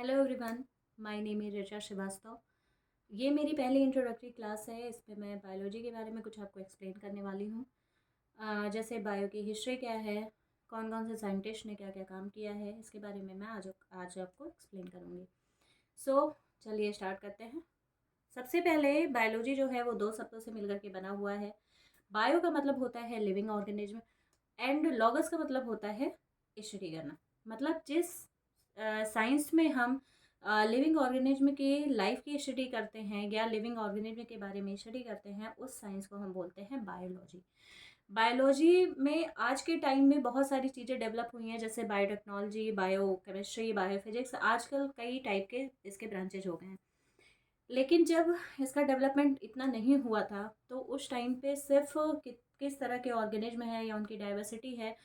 Hello everyone, my name is Richa Srivastava. ये मेरी पहली इंट्रोडक्टरी क्लास है। इस पे मैं बायोलॉजी के बारे में कुछ आपको एक्सप्लेन करने वाली हूँ। जैसे बायो की हिस्ट्री क्या है, कौन कौन से साइंटिस्ट ने क्या क्या काम किया है, इसके बारे में मैं आज आपको एक्सप्लेन करूँगी। सो चलिए स्टार्ट करते हैं। सबसे पहले बायोलॉजी जो है वो दो शब्दों से मिलकर के बना हुआ है। बायो का मतलब होता है लिविंग ऑर्गेनिज्म एंड लॉगस का मतलब होता है स्टडी करना। मतलब जिस साइंस में हम लिविंग ऑर्गेनिज्म की लाइफ की स्टडी करते हैं या लिविंग ऑर्गेनिज्म के बारे में स्टडी करते हैं, उस साइंस को हम बोलते हैं बायोलॉजी। बायोलॉजी में आज के टाइम में बहुत सारी चीज़ें डेवलप हुई हैं, जैसे बायोटेक्नोलॉजी, बायो केमिस्ट्री, बायोफिजिक्स। आजकल कई टाइप के इसके ब्रांचेज हो गए हैं। लेकिन जब इसका डेवलपमेंट इतना नहीं हुआ था तो उस टाइम पे सिर्फ किस तरह के ऑर्गेनिज्म है या उनकी डाइवर्सिटी है,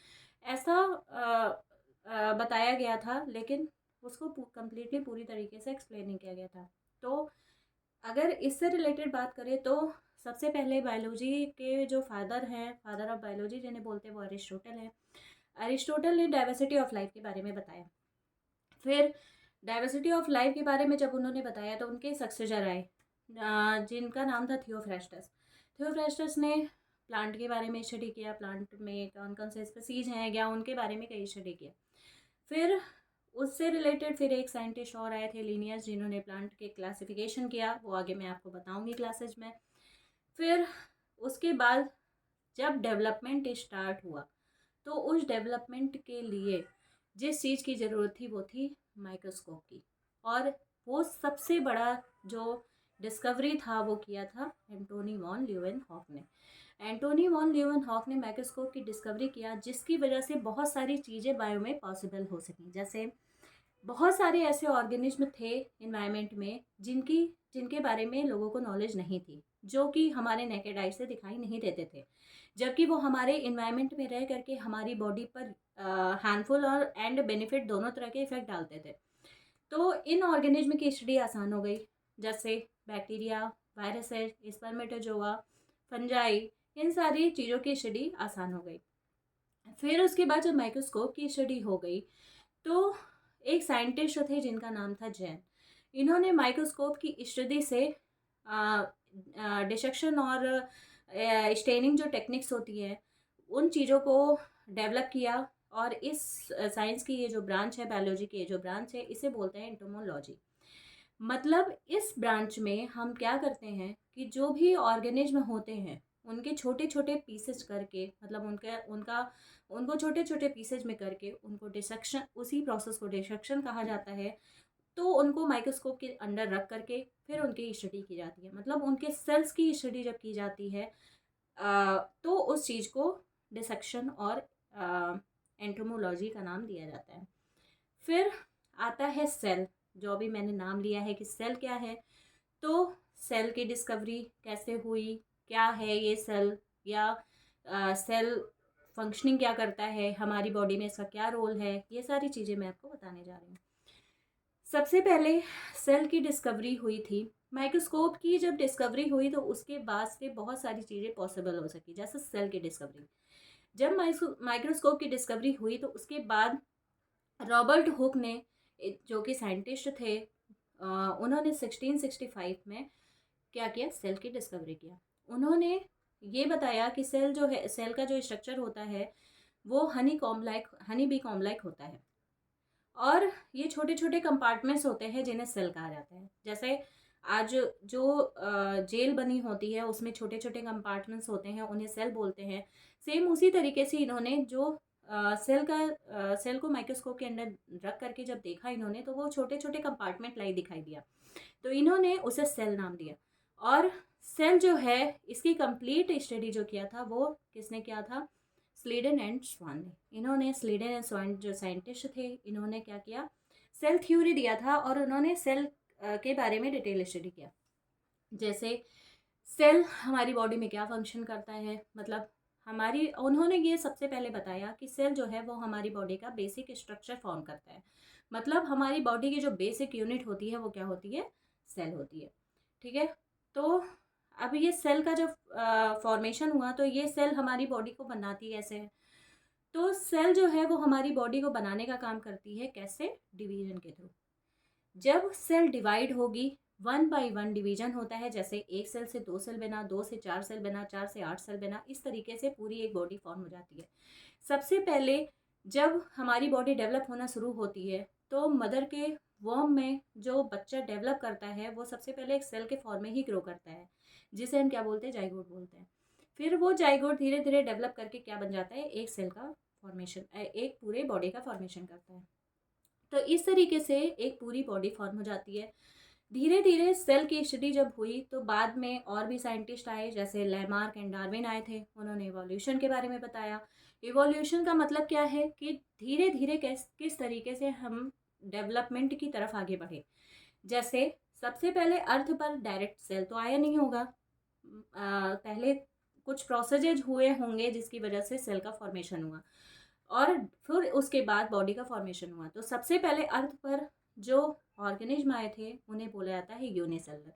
ऐसा बताया गया था। लेकिन उसको कम्प्लीटली पूरी तरीके से एक्सप्लेन नहीं किया गया था। तो अगर इससे रिलेटेड बात करें तो सबसे पहले बायोलॉजी के जो फादर हैं, फादर ऑफ बायोलॉजी जिन्हें बोलते हैं, वो अरिस्टोटल हैं। अरिस्टोटल ने डाइवर्सिटी ऑफ लाइफ के बारे में बताया। फिर डाइवर्सिटी ऑफ लाइफ के बारे में जब उन्होंने बताया तो उनके सक्सेसर आए, जिनका नाम था थियोफ्रेस्टस। थियोफ्रेस्टस ने प्लांट के बारे में स्टडी किया, प्लांट में कौन कौन से स्पीसीज हैं या उनके बारे में कई स्टडी किया। फिर उससे रिलेटेड फिर एक साइंटिस्ट और आए थे, लीनियस, जिन्होंने प्लांट के क्लासिफिकेशन किया। वो आगे मैं आपको बताऊंगी क्लासेज में। फिर उसके बाद जब डेवलपमेंट स्टार्ट हुआ तो उस डेवलपमेंट के लिए जिस चीज़ की ज़रूरत थी वो थी माइक्रोस्कोप की। और वो सबसे बड़ा जो डिस्कवरी था वो किया था एंटोनी वॉन ल्यूवेनहॉक ने। एंटोनी वॉन ल्यूवेनहॉक ने माइक्रोस्कोप की डिस्कवरी किया, जिसकी वजह से बहुत सारी चीज़ें बायो में पॉसिबल हो सकें। जैसे बहुत सारे ऐसे ऑर्गेनिज्म थे इन्वायरमेंट में जिनके बारे में लोगों को नॉलेज नहीं थी, जो कि हमारे नेकेड आई से दिखाई नहीं देते थे, जबकि वो हमारे इन्वायरमेंट में रह करके हमारी बॉडी पर हार्मफुल और एंड बेनिफिट दोनों तरह के इफेक्ट डालते थे। तो इन ऑर्गेनिज्म की स्टडी आसान हो गई, जैसे बैक्टीरिया, वायरसेस, स्पर्मेटोजोआ, फंजाई, इन सारी चीज़ों की स्टडी आसान हो गई। फिर उसके बाद जब माइक्रोस्कोप की स्टडी हो गई तो एक साइंटिस्ट थे जिनका नाम था जैन। इन्होंने माइक्रोस्कोप की स्टडी से डिसेक्शन और स्टेनिंग जो टेक्निक्स होती है उन चीज़ों को डेवलप किया। और इस साइंस की ये जो ब्रांच है, बायोलॉजी की ये जो ब्रांच है, इसे बोलते हैं एंटोमोलॉजी। मतलब इस ब्रांच में हम क्या करते हैं कि जो भी ऑर्गेनिज्म होते हैं उनके छोटे छोटे पीसेज करके, मतलब उनका उनका उनको छोटे छोटे पीसेज में करके उनको डिसेक्शन, उसी प्रोसेस को डिसेक्शन कहा जाता है। तो उनको माइक्रोस्कोप के अंडर रख करके फिर उनकी स्टडी की जाती है। मतलब उनके सेल्स की स्टडी जब की जाती है तो उस चीज़ को डिसेक्शन और एंटोमोलॉजी का नाम दिया जाता है। फिर आता है सेल, जो अभी मैंने नाम लिया है कि सेल क्या है। तो सेल की डिस्कवरी कैसे हुई, क्या है ये सेल, या सेल फंक्शनिंग क्या करता है, हमारी बॉडी में इसका क्या रोल है, ये सारी चीज़ें मैं आपको बताने जा रही हूँ। सबसे पहले सेल की डिस्कवरी हुई थी। माइक्रोस्कोप की जब डिस्कवरी हुई तो उसके बाद से बहुत सारी चीज़ें पॉसिबल हो सकी, जैसे सेल की डिस्कवरी। जब माइक्रोस्कोप की डिस्कवरी हुई तो उसके बाद रॉबर्ट हुक ने, जो कि साइंटिस्ट थे, उन्होंने 1665 में क्या किया, सेल की डिस्कवरी किया। उन्होंने ये बताया कि सेल जो है, सेल का जो स्ट्रक्चर होता है वो हनी बी कॉम लाइक होता है। और ये छोटे छोटे कंपार्टमेंट्स होते हैं जिन्हें सेल कहा जाता है। जैसे आज जो जेल बनी होती है उसमें छोटे छोटे कंपार्टमेंट्स होते हैं, उन्हें सेल बोलते हैं। सेम उसी तरीके से इन्होंने जो सेल को माइक्रोस्कोप के अंदर रख करके जब देखा इन्होंने, तो वो छोटे छोटे कंपार्टमेंट लाई दिखाई दिया, तो इन्होंने उसे सेल नाम दिया। और सेल जो है, इसकी कंप्लीट स्टडी जो किया था वो किसने किया था, स्लीडन एंड स्वान ने। इन्होंने, स्लीडन एंड स्वान जो साइंटिस्ट थे, इन्होंने क्या किया, सेल थ्योरी दिया था और उन्होंने सेल के बारे में डिटेल स्टडी किया। जैसे सेल हमारी बॉडी में क्या फंक्शन करता है, मतलब उन्होंने ये सबसे पहले बताया कि सेल जो है वो हमारी बॉडी का बेसिक स्ट्रक्चर फॉर्म करता है। मतलब हमारी बॉडी की जो बेसिक यूनिट होती है वो क्या होती है, सेल होती है। ठीक है। तो अब ये सेल का जब फॉर्मेशन हुआ तो ये सेल हमारी बॉडी को बनाती कैसे है, तो सेल जो है वो हमारी बॉडी को बनाने का काम करती है कैसे, डिवीजन के थ्रू। जब सेल डिवाइड होगी, 1 बाय 1 डिवीजन होता है, जैसे एक सेल से 2 सेल बना, 2 से 4 सेल बना, 4 से 8 सेल बना, इस तरीके से पूरी एक बॉडी फॉर्म हो जाती है। सबसे पहले जब हमारी बॉडी डेवलप होना शुरू होती है तो मदर के वर्म में जो बच्चा डेवलप करता है वो सबसे पहले एक सेल के फॉर्म में ही ग्रो करता है, जिसे हम क्या बोलते हैं, जाइगोट बोलते हैं। फिर वो जाइगोट धीरे धीरे डेवलप करके क्या बन जाता है, एक सेल का फॉर्मेशन, एक पूरे बॉडी का फॉर्मेशन करता है। तो इस तरीके से एक पूरी बॉडी फॉर्म हो जाती है। धीरे धीरे सेल की स्टडी जब हुई तो बाद में और भी साइंटिस्ट आए, जैसे लैमार्क एंड डार्विन आए थे, उन्होंने इवोल्यूशन के बारे में बताया। इवोल्यूशन का मतलब क्या है कि धीरे धीरे किस तरीके से हम डेवलपमेंट की तरफ आगे बढ़े। जैसे सबसे पहले अर्थ पर डायरेक्ट सेल तो आया नहीं होगा, पहले कुछ प्रोसेजेज हुए होंगे जिसकी वजह से सेल का फॉर्मेशन हुआ, और फिर उसके बाद बॉडी का फॉर्मेशन हुआ। तो सबसे पहले अर्थ पर जो ऑर्गेनिज्म आए थे उन्हें बोला जाता है यूनिसेलुलर।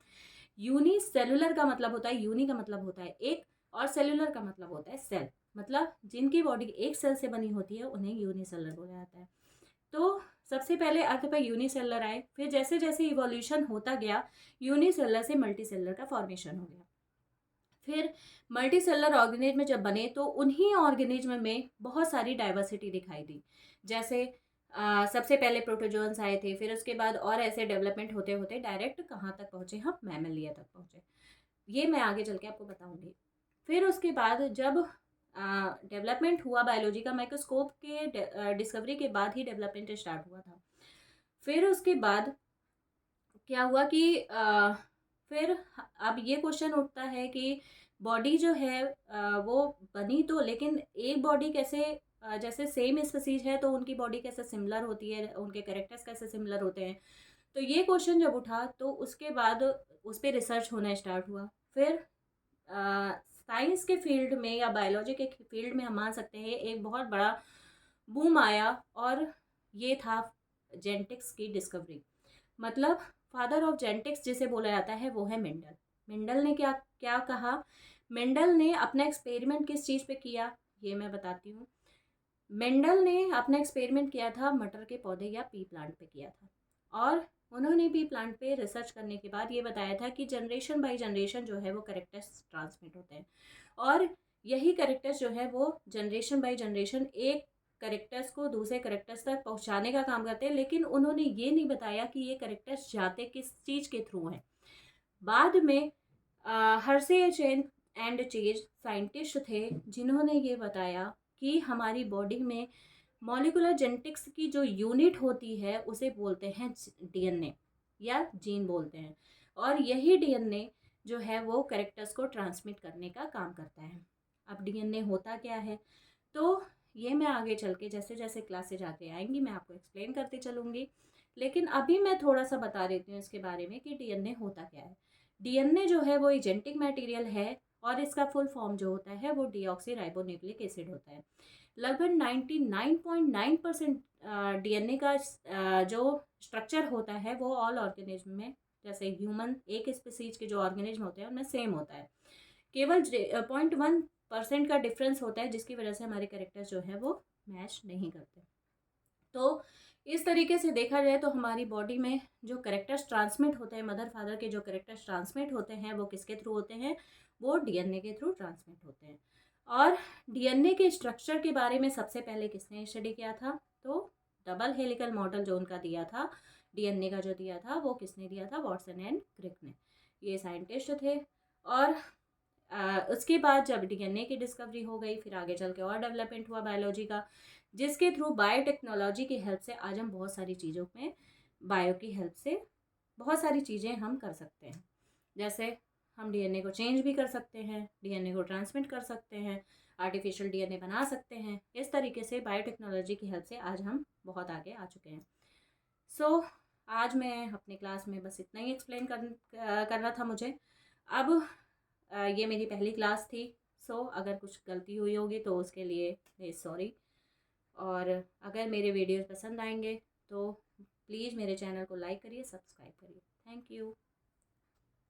यूनिसेलुलर का मतलब होता है, यूनि का मतलब होता है एक, और सेलुलर का मतलब होता है सेल। मतलब जिनकी बॉडी एक सेल से बनी होती है उन्हें यूनिसेलुलर बोला जाता है। तो सबसे पहले अर्थ पर यूनिसेलुलर आए, फिर जैसे जैसे इवोल्यूशन होता गया यूनिसेलुलर से मल्टीसेलुलर का फॉर्मेशन हो गया। फिर मल्टीसेलुलर ऑर्गेनिज्म जब बने तो उन्हीं ऑर्गेनिज्म में बहुत सारी डाइवर्सिटी दिखाई दी। जैसे सबसे पहले प्रोटोजोन्स आए थे, फिर उसके बाद और ऐसे डेवलपमेंट होते होते डायरेक्ट कहाँ तक पहुँचे, हम मैमलिया तक पहुँचे। ये मैं आगे चल के आपको बताऊंगी। फिर उसके बाद जब डेवलपमेंट हुआ बायोलॉजी का, माइक्रोस्कोप के डिस्कवरी के बाद ही डेवलपमेंट स्टार्ट हुआ था। फिर उसके बाद क्या हुआ कि फिर अब ये क्वेश्चन उठता है कि बॉडी जो है वो बनी तो, लेकिन एक बॉडी कैसे, जैसे सेम स्पीसीज है तो उनकी बॉडी कैसे सिमिलर होती है, उनके कैरेक्टर्स कैसे सिमिलर होते हैं। तो ये क्वेश्चन जब उठा तो उसके बाद उस पर रिसर्च होना स्टार्ट हुआ। फिर साइंस के फील्ड में या बायोलॉजी के फील्ड में हम मान सकते हैं एक बहुत बड़ा बूम आया, और ये था जेनेटिक्स की डिस्कवरी। मतलब फादर ऑफ जेनेटिक्स जिसे बोला जाता है वो है मेंडल। मेंडल ने क्या क्या कहा, मेंडल ने अपना एक्सपेरिमेंट किस चीज़ पे किया ये मैं बताती हूँ। मेंडल ने अपना एक्सपेरिमेंट किया था मटर के पौधे या पी प्लांट पे किया था, और उन्होंने पी प्लांट पे रिसर्च करने के बाद ये बताया था कि जनरेशन बाय जनरेशन जो है वो करेक्टर्स ट्रांसमिट होते हैं, और यही करेक्टर्स जो है वो जनरेशन बाय जनरेशन एक करेक्टर्स को दूसरे करेक्टर्स तक पहुंचाने का काम करते हैं। लेकिन उन्होंने ये नहीं बताया कि ये करेक्टर्स जाते किस चीज़ के थ्रू हैं। बाद में हर्षे चेन एंड चेज साइंटिस्ट थे जिन्होंने ये बताया कि हमारी बॉडी में मॉलिकुलर जेनेटिक्स की जो यूनिट होती है उसे बोलते हैं डीएनए या जीन बोलते हैं, और यही डीएनए जो है वो कैरेक्टर्स को ट्रांसमिट करने का काम करता है। अब डीएनए होता क्या है, तो ये मैं आगे चल के जैसे जैसे क्लासेज आगे आएंगी मैं आपको एक्सप्लेन करते चलूँगी। लेकिन अभी मैं थोड़ा सा बता देती हूँ इसके बारे में कि डीएनए होता क्या है। डीएनए जो है वो एक जेनेटिक मटेरियल है, और इसका फुल फॉर्म जो होता है वो डीऑक्सी राइबोन्यूक्लिक एसिड होता है। लगभग 99.9% डीएनए का जो स्ट्रक्चर होता है वो ऑल ऑर्गेनिज्म में, जैसे ह्यूमन एक स्पीसीज के जो ऑर्गेनिज्म होते हैं उनमें सेम होता है। केवल 0.1% का डिफरेंस होता है जिसकी वजह से हमारे कैरेक्टर्स जो है वो मैच नहीं करते। तो इस तरीके से देखा जाए तो हमारी बॉडी में जो कैरेक्टर्स ट्रांसमिट होते हैं, मदर फादर के जो कैरेक्टर्स ट्रांसमिट होते हैं वो किसके थ्रू होते हैं, वो डीएनए के थ्रू ट्रांसमिट होते हैं। और डीएनए के स्ट्रक्चर के बारे में सबसे पहले किसने स्टडी किया था, तो डबल हेलिकल मॉडल जो उनका दिया था, डीएनए का जो दिया था वो किसने दिया था, वॉटसन एंड क्रिक ने। ये साइंटिस्ट थे। और उसके बाद जब डीएनए की डिस्कवरी हो गई फिर आगे चल के और डेवलपमेंट हुआ बायोलॉजी का, जिसके थ्रू बायोटेक्नोलॉजी की हेल्प से आज हम बहुत सारी चीज़ों में बायो की हेल्प से बहुत सारी चीज़ें हम कर सकते हैं। जैसे हम डीएनए को चेंज भी कर सकते हैं, डीएनए को ट्रांसमिट कर सकते हैं, आर्टिफिशियल डीएनए बना सकते हैं। इस तरीके से बायोटेक्नोलॉजी की हेल्प से आज हम बहुत आगे आ चुके हैं। सो आज मैं अपनी क्लास में बस इतना ही एक्सप्लेन करना था मुझे। अब ये मेरी पहली क्लास थी, सो अगर कुछ गलती हुई होगी तो उसके लिए सॉरी। और अगर मेरे वीडियोस पसंद आएंगे तो प्लीज़ मेरे चैनल को लाइक करिए, सब्सक्राइब करिए। Thank you.